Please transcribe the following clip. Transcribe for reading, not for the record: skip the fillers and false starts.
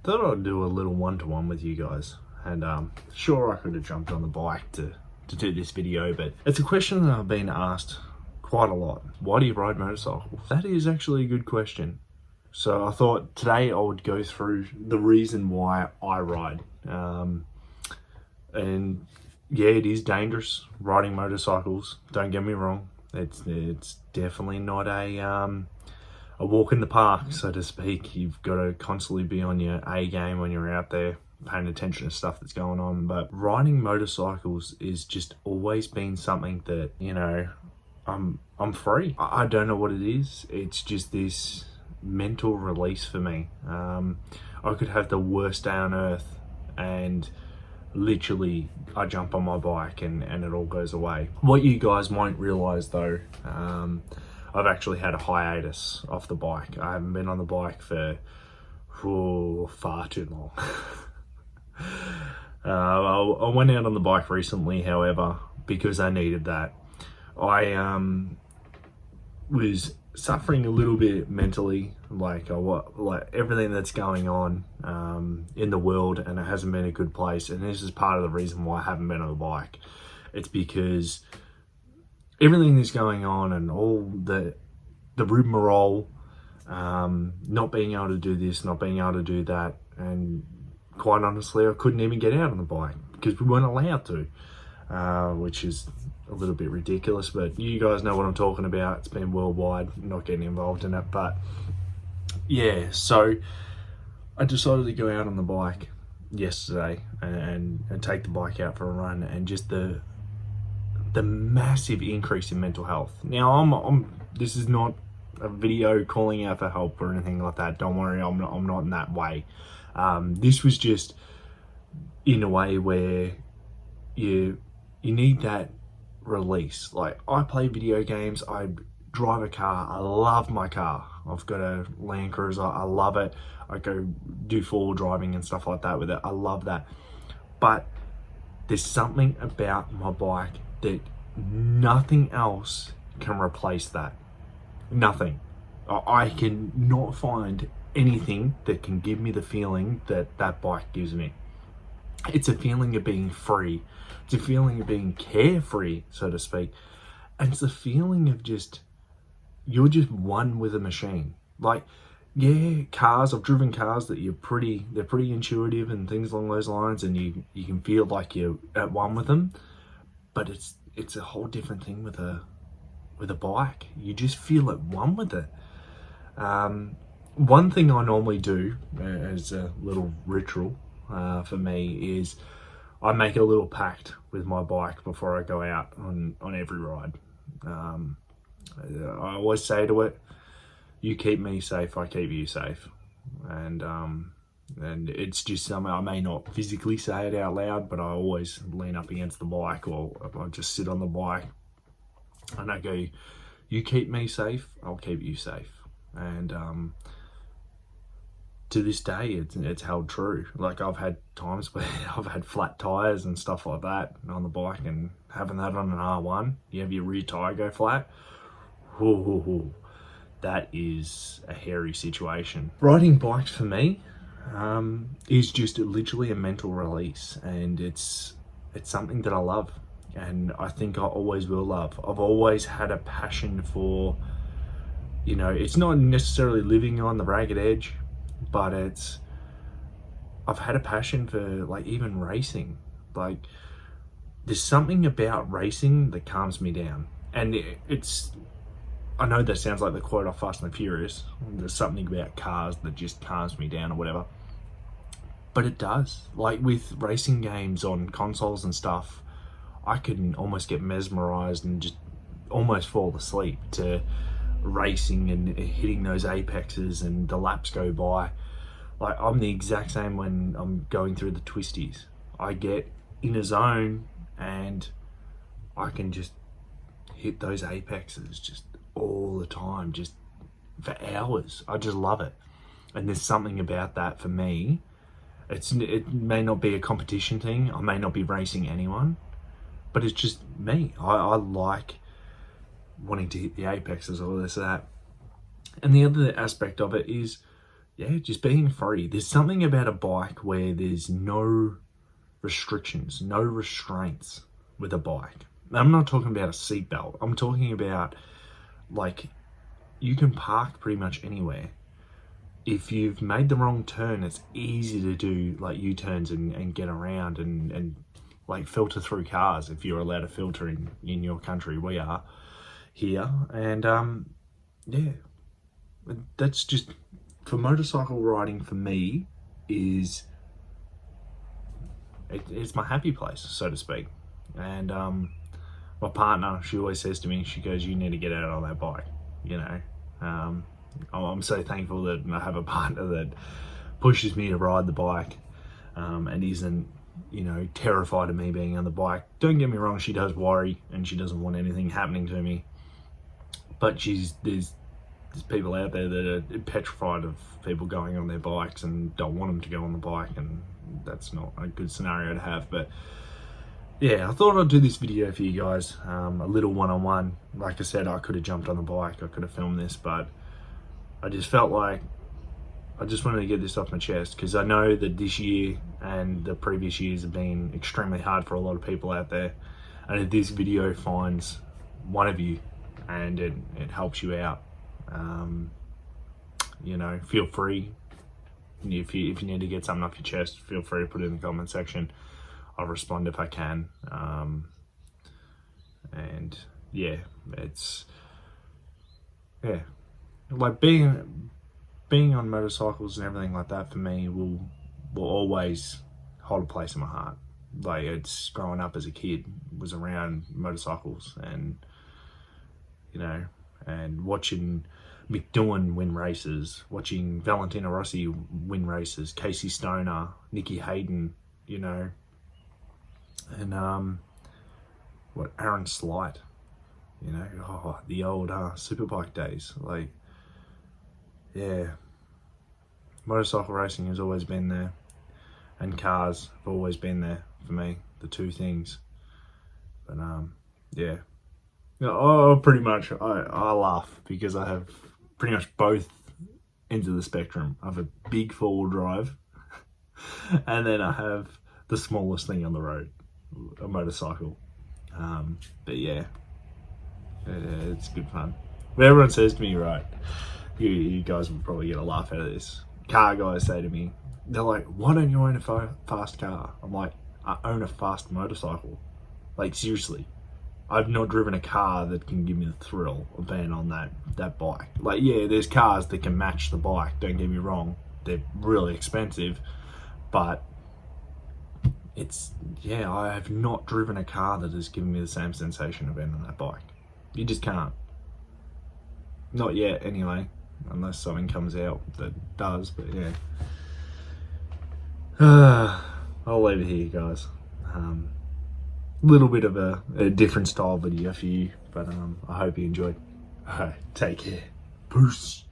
thought I'd do a little one-to-one with you guys. And sure, I could have jumped on the bike to do this video, but it's a question that I've been asked quite a lot. Why do you ride motorcycles? That is actually a good question. So I thought today I would go through the reason why I ride. And yeah, it is dangerous riding motorcycles. Don't get me wrong. It's definitely not a walk in the park, so to speak. You've got to constantly be on your A game when you're out there, paying attention to stuff that's going on. But riding motorcycles is just always been something that, you know, I'm free. I don't know what it is. It's just this mental release for me. I could have the worst day on earth and literally I jump on my bike and it all goes away. What you guys won't realize though, I've actually had a hiatus off the bike. I haven't been on the bike for far too long. I went out on the bike recently, however, because I needed that. I was suffering a little bit mentally, like everything that's going on in the world, and it hasn't been a good place. And this is part of the reason why I haven't been on the bike. It's because everything that's going on and all the rigmarole, not being able to do this, not being able to do that, and quite honestly, I couldn't even get out on the bike because we weren't allowed to, which is a little bit ridiculous, but you guys know what I'm talking about. It's been worldwide, not getting involved in it. But yeah, so I decided to go out on the bike yesterday and take the bike out for a run, and just the massive increase in mental health. Now this is not a video calling out for help or anything like that. Don't worry, I'm not in that way. This was just in a way where you need that release. Like, I play video games, I drive a car, I love my car. I've got a Land Cruiser, I love it. I go do four-wheel driving and stuff like that with it. I love that. But there's something about my bike that nothing else can replace that. Nothing. I can not find anything that can give me the feeling that that bike gives me. It's a feeling of being free. It's a feeling of being carefree, so to speak. And it's a feeling of just, you're just one with a machine. Like, yeah, cars, I've driven cars that they're pretty intuitive and things along those lines, and you can feel like you're at one with them. But it's a whole different thing with a bike. You just feel at one with it. One thing I normally do as a little ritual for me is I make a little pact with my bike before I go out on every ride. I always say to it, you keep me safe, I keep you safe. And it's just something I may not physically say it out loud, but I always lean up against the bike, or I just sit on the bike and I go, you keep me safe, I'll keep you safe. And to this day, it's held true. Like, I've had times where I've had flat tires and stuff like that on the bike, and having that on an R1, you have your rear tire go flat. That is a hairy situation. Riding bikes for me is just literally a mental release, and it's something that I love, and I think I always will love. I've always had a passion for, you know, it's not necessarily living on the ragged edge, but I've had a passion for, like, even racing. Like, there's something about racing that calms me down. And I know that sounds like the quote off Fast and the Furious. There's something about cars that just calms me down or whatever. But it does. Like, with racing games on consoles and stuff, I can almost get mesmerized and just almost fall asleep to racing and hitting those apexes, and the laps go by. Like, I'm the exact same when I'm going through the twisties. I get in a zone and I can just hit those apexes just all the time, just for hours. I just love it. And there's something about that for me. It may not be a competition thing, I may not be racing anyone, but it's just me. I like wanting to hit the apexes, all this, that. And the other aspect of it is yeah, just being free. There's something about a bike where there's no restrictions, no restraints with a bike. I'm not talking about a seatbelt. I'm talking about, like, you can park pretty much anywhere. If you've made the wrong turn, it's easy to do like U-turns and get around and like filter through cars if you're allowed to filter in your country. We are here. And yeah, that's just, for motorcycle riding for me, is it's my happy place, so to speak. And my partner, she always says to me, she goes, you need to get out on that bike, you know. I'm so thankful that I have a partner that pushes me to ride the bike, and isn't, you know, terrified of me being on the bike. Don't get me wrong, she does worry and she doesn't want anything happening to me, but there's people out there that are petrified of people going on their bikes and don't want them to go on the bike, and that's not a good scenario to have. But yeah, I thought I'd do this video for you guys, a little one-on-one. Like I said, I could have jumped on the bike, I could have filmed this, but I just felt like I just wanted to get this off my chest, because I know that this year and the previous years have been extremely hard for a lot of people out there. And if this video finds one of you and it helps you out, you know, feel free. If you need to get something off your chest, feel free to put it in the comment section. I'll respond if I can. And yeah, it's, yeah, like being on motorcycles and everything like that for me will always hold a place in my heart. Like, it's growing up as a kid, was around motorcycles, and you know, and watching Mick Doohan win races, watching Valentino Rossi win races, Casey Stoner, Nicky Hayden, you know, and Aaron Slight, you know, oh, the old Superbike days. Like, yeah, motorcycle racing has always been there, and cars have always been there for me, the two things. But yeah, pretty much I laugh because I have pretty much both ends of the spectrum. I have a big four-wheel drive and then I have the smallest thing on the road, a motorcycle. But yeah, it's good fun. But everyone says to me, right, you guys will probably get a laugh out of this. Car guys say to me, they're like, why don't you own a fast car? I'm like, I own a fast motorcycle. Like, seriously, I've not driven a car that can give me the thrill of being on that bike. Like, yeah, there's cars that can match the bike, don't get me wrong. They're really expensive, but it's, yeah, I have not driven a car that has given me the same sensation of being on that bike. You just can't. Not yet, anyway, unless something comes out that does, but yeah. I'll leave it here, guys. Little bit of a different style video for you, but I hope you enjoyed. Alright, take care. Peace.